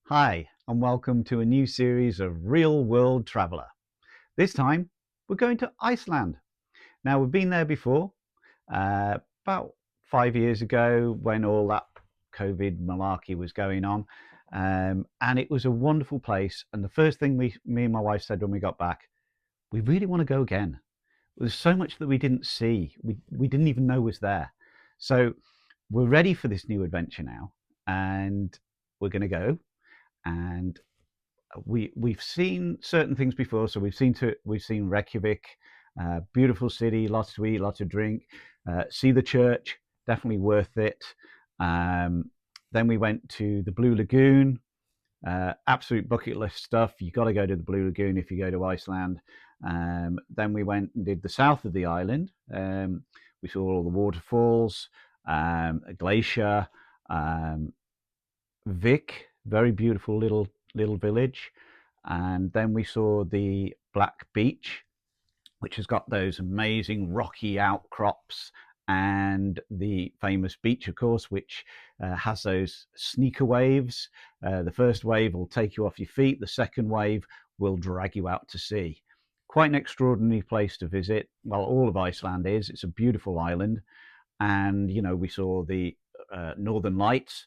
Hi, and welcome to a new series of Real World Traveller. This time, we're going to Iceland. Now, we've been there before, about 5 years ago when all that COVID malarkey was going on. And it was a wonderful place. And the first thing me and my wife said when we got back, we really want to go again. There's so much that we didn't see, we didn't even know was there. So we're ready for this new adventure now, and we're going to go. And we've seen certain things before. So we've seen Reykjavik, beautiful city, lots to eat, lots to drink. See the church, definitely worth it. Then we went to the Blue Lagoon, absolute bucket list stuff. You got to go to the Blue Lagoon if you go to Iceland. Then we went and did the south of the island. We saw all the waterfalls, a glacier, Vik, very beautiful little village. And then we saw the Black Beach, which has got those amazing rocky outcrops, and the famous beach, of course, which has those sneaker waves. The first wave will take you off your feet. The second wave will drag you out to sea. Quite an extraordinary place to visit. Well, all of Iceland is. It's a beautiful island. And, we saw the Northern Lights,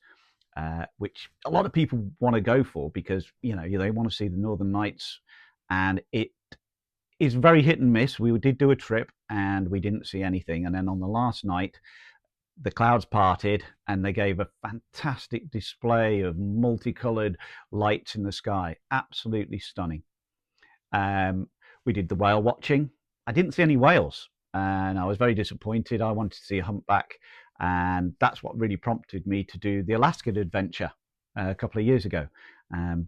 which a lot of people want to go for because, they want to see the Northern Lights. And it is very hit and miss. We did do a trip and we didn't see anything. And then on the last night, the clouds parted and they gave a fantastic display of multicolored lights in the sky. Absolutely stunning. We did the whale watching. I didn't see any whales and I was very disappointed. I wanted to see a humpback, and that's what really prompted me to do the Alaskan adventure a couple of years ago,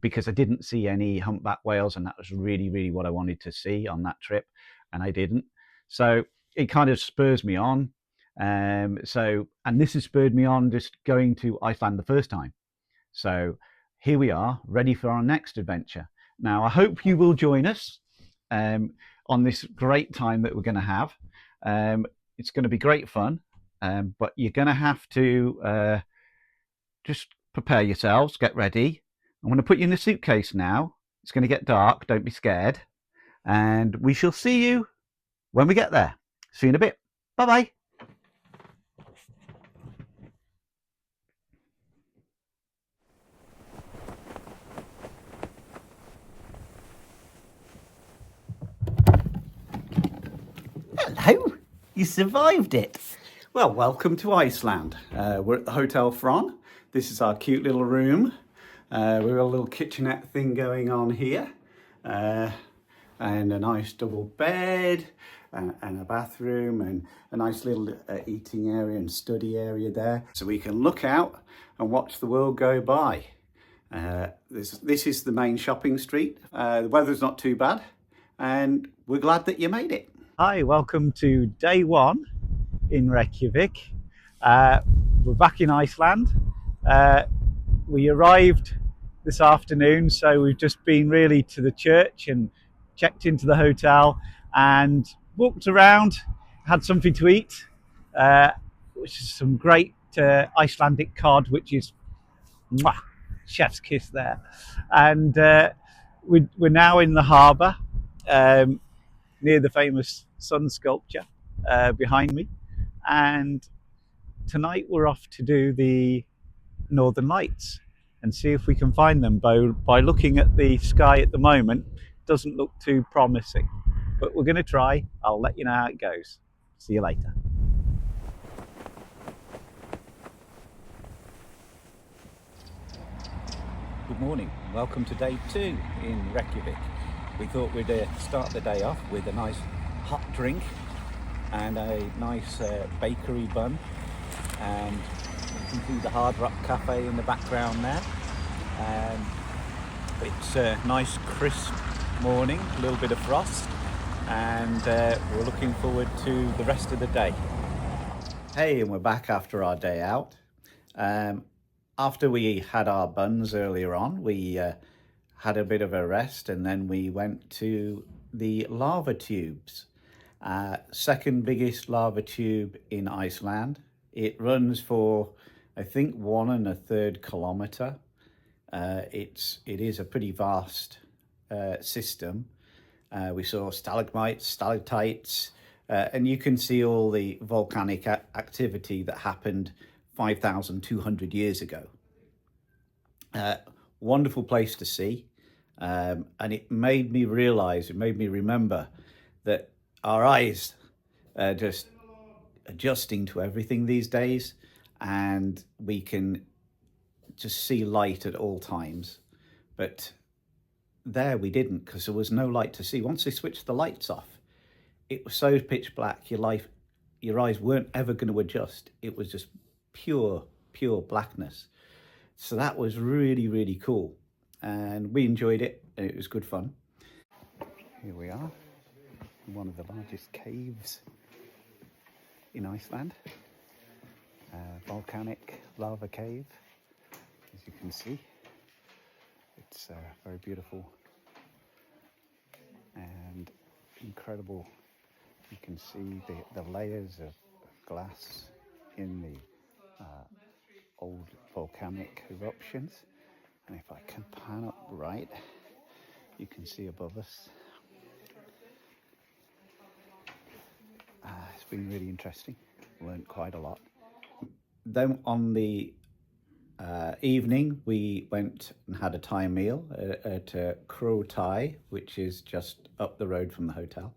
because I didn't see any humpback whales, and that was really, really what I wanted to see on that trip, and I didn't. So it kind of spurs me on. And this has spurred me on just going to Iceland the first time. So here we are, ready for our next adventure. Now, I hope you will join us on this great time that we're going to have. It's going to be great fun, but you're going to have to just prepare yourselves, get ready. I'm going to put you in a suitcase now. It's going to get dark, don't be scared. And we shall see you when we get there. See you in a bit. Bye-bye. Hello, you survived it. Well, welcome to Iceland. We're at the Hotel Fron. This is our cute little room. We've got a little kitchenette thing going on here, and a nice double bed, and a bathroom, and a nice little eating area and study area there, so we can look out and watch the world go by. This is the main shopping street. The weather's not too bad, and we're glad that you made it. Hi, welcome to day one in Reykjavik. We're back in Iceland. We arrived this afternoon, so we've just been really to the church and checked into the hotel and walked around, had something to eat, which is some great Icelandic cod, which is mwah, chef's kiss there. And we're now in the harbour, near the famous sun sculpture behind me. And tonight we're off to do the Northern Lights and see if we can find them. By looking at the sky at the moment, it doesn't look too promising, but we're going to try. I'll let you know how it goes. See you later. Good morning, welcome to day 2 in Reykjavik. We thought we'd start the day off with a nice hot drink and a nice bakery bun, and you can see the Hard Rock Cafe in the background there. It's a nice crisp morning, a little bit of frost, and we're looking forward to the rest of the day. Hey, and we're back after our day out. After we had our buns earlier on, we had a bit of a rest, and then we went to the lava tubes. Second biggest lava tube in Iceland. It runs for, I think, 1 1/3 kilometer. It is a pretty vast system. We saw stalagmites, stalactites, and you can see all the volcanic activity that happened 5,200 years ago. Wonderful place to see, and it made me remember that our eyes are just adjusting to everything these days, and we can just see light at all times. But there we didn't, because there was no light to see. Once they switched the lights off, it was so pitch black, your eyes weren't ever going to adjust. It was just pure blackness. So that was really, really cool. And we enjoyed it, and it was good fun. Here we are, in one of the largest caves in Iceland. Volcanic lava cave, as you can see. It's very beautiful and incredible. You can see the layers of glass in the old volcanic eruptions. And if I can pan up right, you can see above us. It's been really interesting. Learned quite a lot. Then on the evening, we went and had a Thai meal at Kro Thai, which is just up the road from the hotel.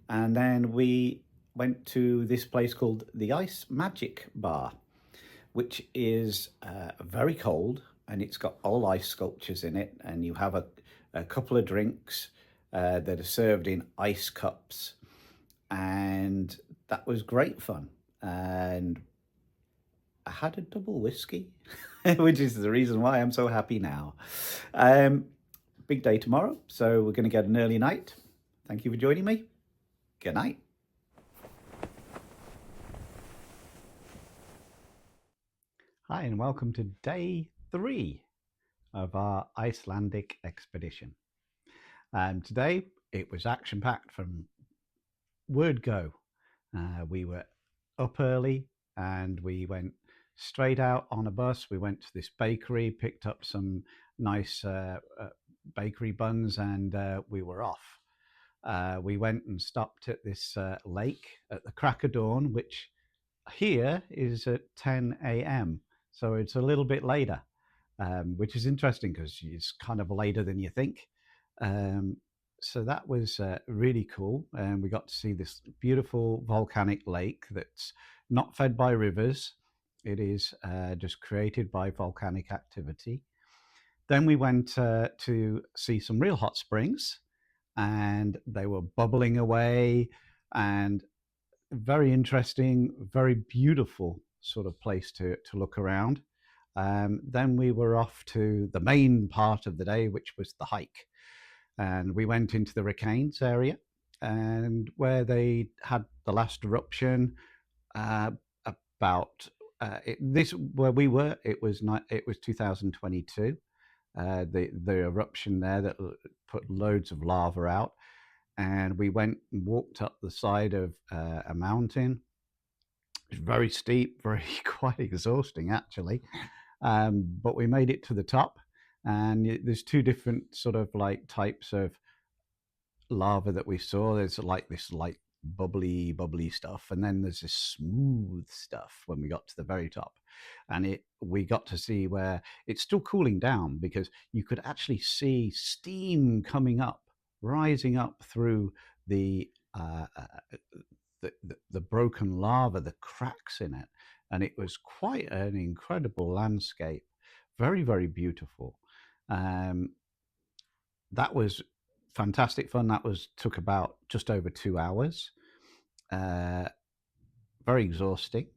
And then we went to this place called the Ice Magic Bar, which is very cold, and it's got all ice sculptures in it. And you have a couple of drinks that are served in ice cups. And that was great fun. And I had a double whiskey, which is the reason why I'm so happy now. Big day tomorrow, so we're going to get an early night. Thank you for joining me. Good night. Hi, and welcome to day 3 of our Icelandic expedition. Today it was action-packed from word go. We were up early and we went straight out on a bus. We went to this bakery, picked up some nice bakery buns, and we were off. We went and stopped at this lake at the crack of dawn, which here is at 10 a.m. So it's a little bit later, which is interesting because it's kind of later than you think. So that was really cool. And we got to see this beautiful volcanic lake that's not fed by rivers. It is just created by volcanic activity. Then we went to see some real hot springs, and they were bubbling away, and very interesting, very beautiful sort of place to look around. Then we were off to the main part of the day, which was the hike. And we went into the Reykjanes area, and where they had the last eruption about this where we were. It was 2022. The eruption there that put loads of lava out, and we went and walked up the side of a mountain. It was very steep, very quite exhausting actually, but we made it to the top. And there's two different sort of like types of lava that we saw. There's like this like bubbly stuff, and then there's this smooth stuff when we got to the very top. And we got to see where it's still cooling down, because you could actually see steam coming up, rising up through the broken lava, the cracks in it. And it was quite an incredible landscape, very, very beautiful. That was fantastic fun. That took about just over 2 hours. Very exhausting.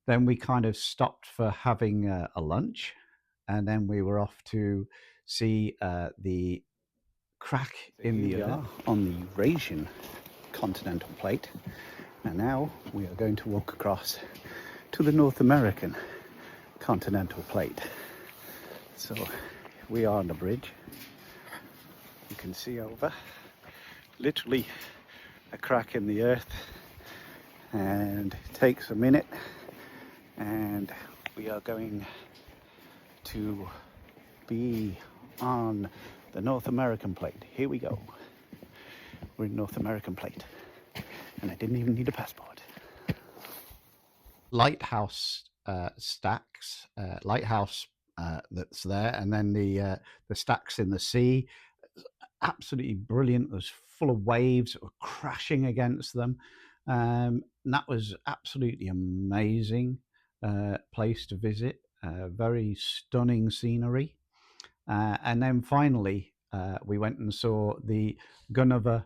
Then we kind of stopped for having a lunch, and then we were off to see the crack in the earth on the Eurasian continental plate. And now we are going to walk across to the North American continental plate. So we are on the bridge. You can see over, literally a crack in the earth, and it takes a minute, and we are going to be on the North American plate. Here we go. We're in North American plate, and I didn't even need a passport. Lighthouse stacks, lighthouse that's there, and then the stacks in the sea. Absolutely brilliant. It was full of waves that were crashing against them. And that was absolutely amazing place to visit. Very stunning scenery. And then finally, we went and saw the Gunnuhver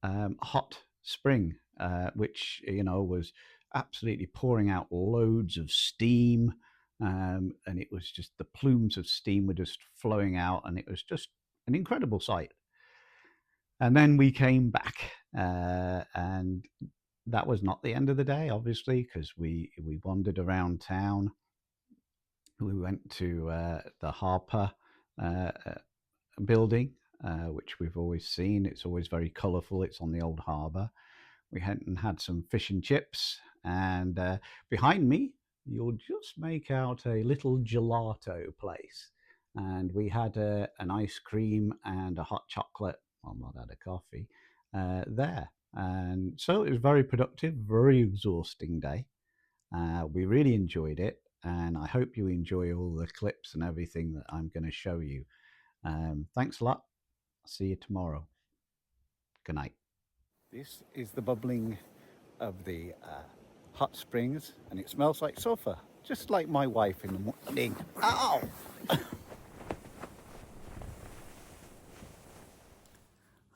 Hot Spring, which, you know, was absolutely pouring out loads of steam. And it was just, the plumes of steam were just flowing out, and it was just an incredible sight. And then we came back, and that was not the end of the day, obviously, because we wandered around town. We went to the Harper building, which we've always seen. It's always very colourful. It's on the old harbour. We went and had some fish and chips, and behind me, you'll just make out a little gelato place. And we had an ice cream and a hot chocolate, well, not had a coffee, there. And so it was very productive, very exhausting day. We really enjoyed it, and I hope you enjoy all the clips and everything that I'm going to show you. Thanks a lot. See you tomorrow. Good night. This is the bubbling of the hot springs, and it smells like sulfur, just like my wife in the morning. Ow!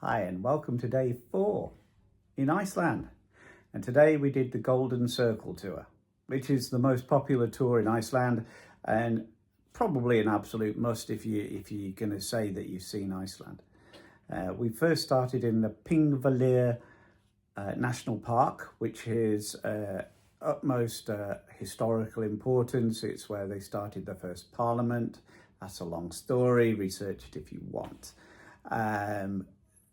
Hi, and welcome to day 4 in Iceland. And today we did the Golden Circle tour, which is the most popular tour in Iceland, and probably an absolute must if you're going to say that you've seen Iceland. We first started in the Thingvellir National Park, which is utmost historical importance. It's where they started the first parliament. That's a long story. Research it if you want.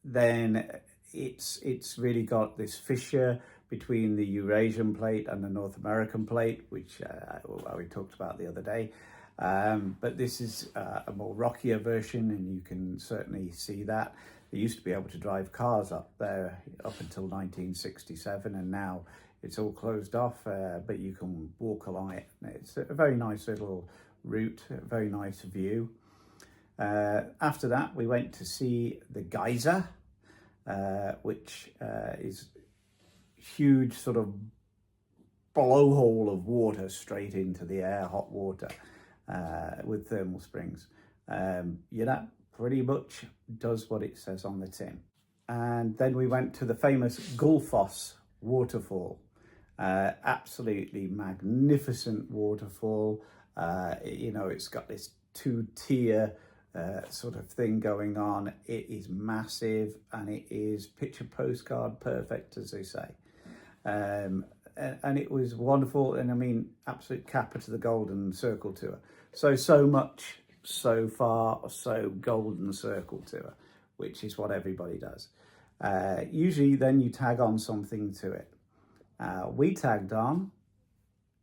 Then it's really got this fissure between the Eurasian plate and the North American plate, which we talked about the other day. But this is a more rockier version, and you can certainly see that. They used to be able to drive cars up there up until 1967, and now it's all closed off, but you can walk along it. It's a very nice little route, a very nice view. After that, we went to see the geyser, which is huge sort of blowhole of water straight into the air, hot water, with thermal springs. That pretty much does what it says on the tin. And then we went to the famous Gullfoss waterfall. Absolutely magnificent waterfall. It's got this 2-tier sort of thing going on. It is massive, and it is picture postcard perfect, as they say. And it was wonderful, and I mean, absolute capper to the Golden Circle tour. So much so far, so Golden Circle tour, which is what everybody does. Usually then you tag on something to it. We tagged on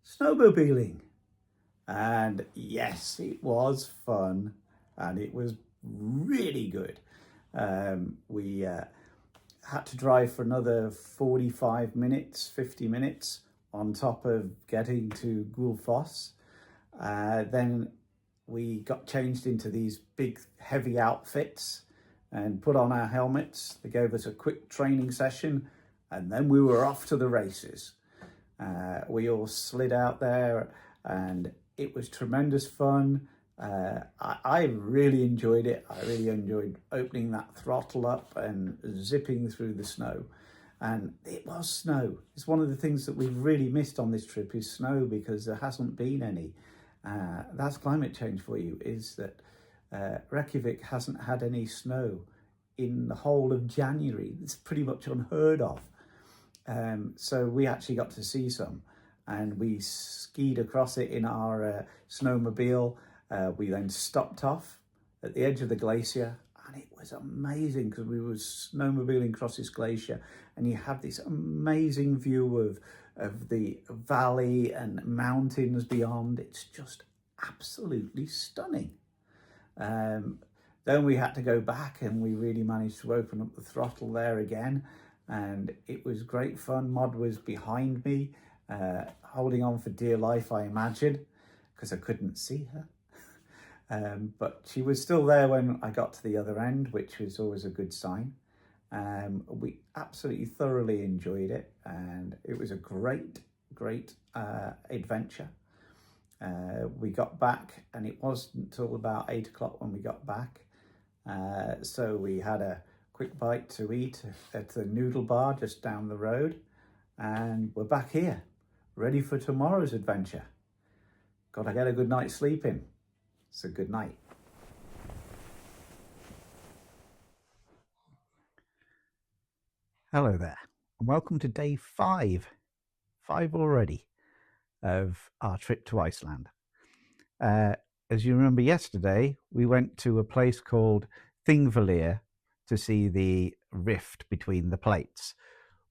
snowmobiling, and yes, it was fun, and it was really good. We had to drive for another 45 minutes, 50 minutes on top of getting to Gullfoss. Then we got changed into these big heavy outfits and put on our helmets. They gave us a quick training session, and then we were off to the races. We all slid out there, and it was tremendous fun. I really enjoyed it. I really enjoyed opening that throttle up and zipping through the snow. And it was snow. It's one of the things that we've really missed on this trip is snow, because there hasn't been any. That's climate change for you, is that Reykjavik hasn't had any snow in the whole of January. It's pretty much unheard of. So we actually got to see some, and we skied across it in our snowmobile. We then stopped off at the edge of the glacier, and it was amazing because we were snowmobiling across this glacier, and you have this amazing view of the valley and mountains beyond. It's just absolutely stunning. Um, then we had to go back, and we really managed to open up the throttle there again, and it was great fun. Mod was behind me, holding on for dear life, I imagine, because I couldn't see her. But she was still there when I got to the other end, which was always a good sign. We absolutely thoroughly enjoyed it, and it was a great adventure. We got back, and it wasn't until about 8 o'clock when we got back. So we had a quick bite to eat at the noodle bar just down the road, and we're back here, ready for tomorrow's adventure. Gotta get a good night's sleep in. So good night. Hello there, and welcome to day 5 already, of our trip to Iceland. As you remember yesterday, we went to a place called Thingvellir to see the rift between the plates.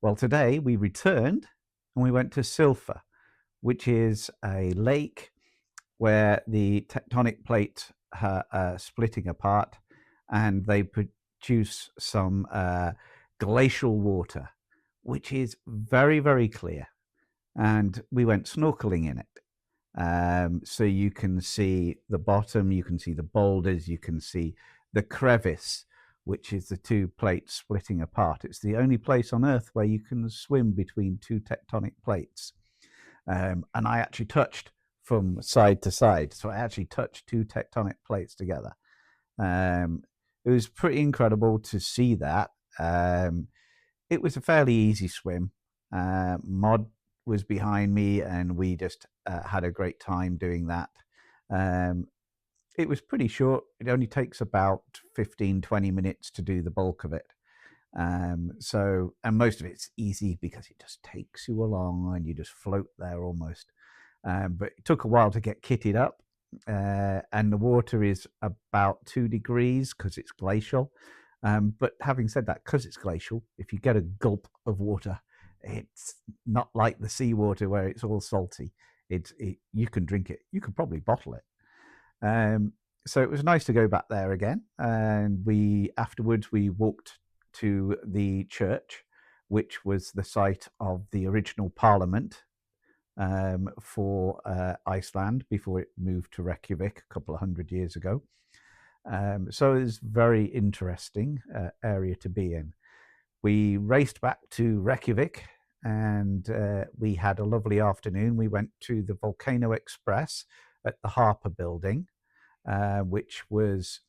Well, today we returned and we went to Silfa, which is a lake where the tectonic plates are splitting apart, and they produce some glacial water, which is very, very clear. And we went snorkeling in it. So you can see the bottom, you can see the boulders, you can see the crevice, which is the two plates splitting apart. It's the only place on Earth where you can swim between two tectonic plates. And I actually touched from side to side. So I actually touched two tectonic plates together. It was pretty incredible to see that. It was a fairly easy swim. Mod was behind me, and we just had a great time doing that. It was pretty short. It only takes about 15-20 minutes to do the bulk of it. And most of it's easy because it just takes you along and you just float there almost. But it took a while to get kitted up. And the water is about 2 degrees because it's glacial. But having said that, because it's glacial, if you get a gulp of water, it's not like the seawater where it's all salty. You can drink it. You could probably bottle it. So it was nice to go back there again. And afterwards we walked to the church, which was the site of the original parliament for Iceland before it moved to Reykjavik a couple of 100 years ago. So it's a very interesting area to be in. We raced back to Reykjavik, and we had a lovely afternoon. We went to the Volcano Express at the Harper building, which was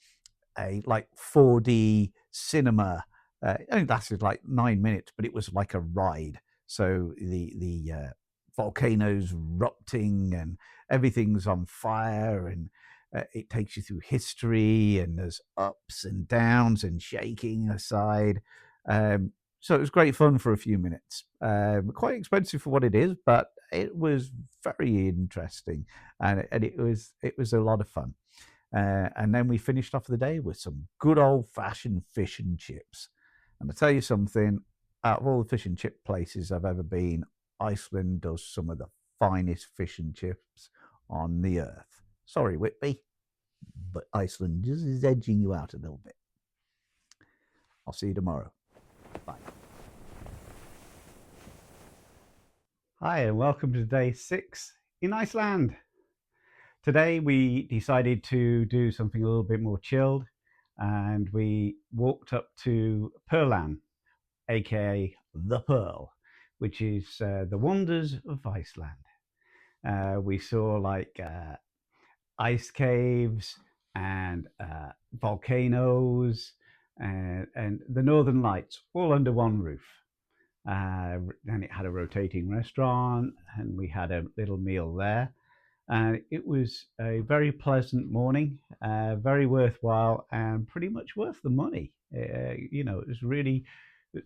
a 4D cinema. It only lasted 9 minutes, but it was like a ride. So the volcanoes erupting and everything's on fire, and it takes you through history, and there's ups and downs and shaking aside. So it was great fun for a few minutes. Quite expensive for what it is, but it was very interesting, and it was a lot of fun. And then we finished off the day with some good old-fashioned fish and chips. And to tell you something, out of all the fish and chip places I've ever been, Iceland does some of the finest fish and chips on the earth. Sorry, Whitby, but Iceland just is edging you out a little bit. I'll see you tomorrow. Bye. Hi, and welcome to day 6 in Iceland. Today we decided to do something a little bit more chilled, and we walked up to Perlan, aka the Pearl, which is the wonders of Iceland. We saw ice caves and volcanoes and the Northern Lights all under one roof. And it had a rotating restaurant, and we had a little meal there. And it was a very pleasant morning, very worthwhile, and pretty much worth the money. It was really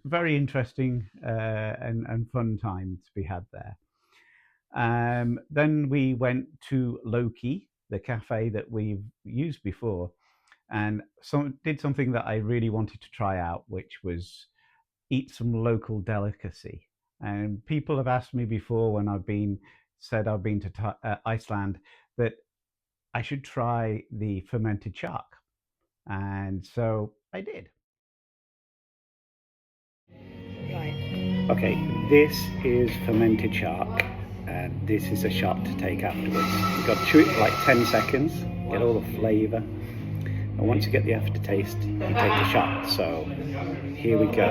very interesting and fun time to be had there. Then we went to Loki, the cafe that we've used before, and did something that I really wanted to try out, which was eat some local delicacy. And people have asked me before, when I've been to Iceland, that I should try the fermented shark. And so I did. Right. Okay, this is fermented shark, and this is a shot to take afterwards. You've got to chew it for like 10 seconds, get all the flavour, and once you get the aftertaste, you take the shot. So here we go.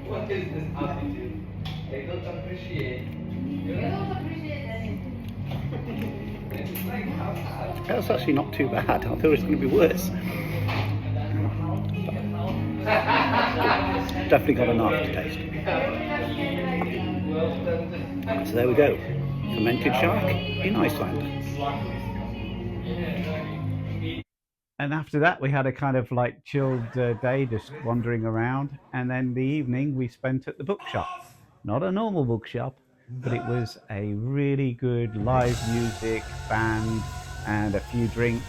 What is this attitude? I don't appreciate. You don't appreciate anything. It's like That's actually not too bad. I thought it was going to be worse. Definitely got an aftertaste. So there we go. Fermented shark in Iceland. And after that, we had a kind of like chilled day, just wandering around. And then the evening we spent at the bookshop. Not a normal bookshop, but it was a really good live music band and a few drinks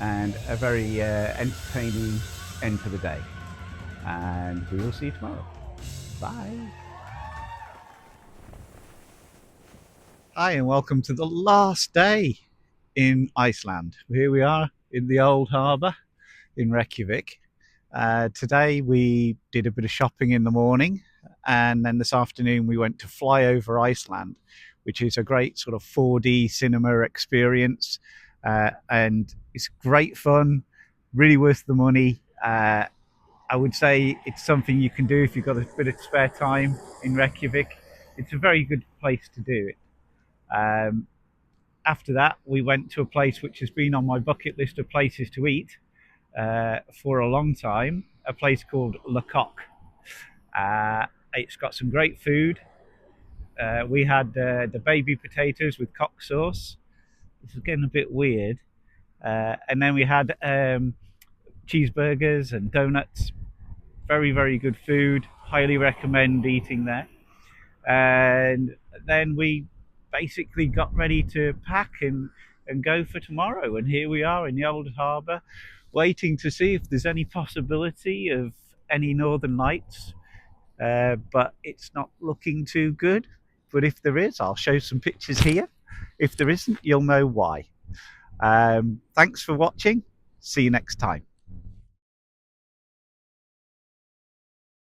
and a very entertaining end to the day. And we will see you tomorrow. Bye. Hi, and welcome to the last day in Iceland. Here we are in the old harbour in Reykjavik. Today we did a bit of shopping in the morning, and then this afternoon we went to fly over Iceland, which is a great sort of 4D cinema experience, and it's great fun, really worth the money. I would say it's something you can do if you've got a bit of spare time in Reykjavik. It's a very good place to do it. After that, we went to a place which has been on my bucket list of places to eat for a long time, a place called Lecoq. It's got some great food. We had the baby potatoes with cock sauce. This is getting a bit weird. And then we had cheeseburgers and donuts. Very, very good food. Highly recommend eating there. And then we basically got ready to pack and go for tomorrow. And here we are in the old harbour, waiting to see if there's any possibility of any northern lights. But it's not looking too good. But if there is, I'll show some pictures here. If there isn't, you'll know why. Thanks for watching. See you next time.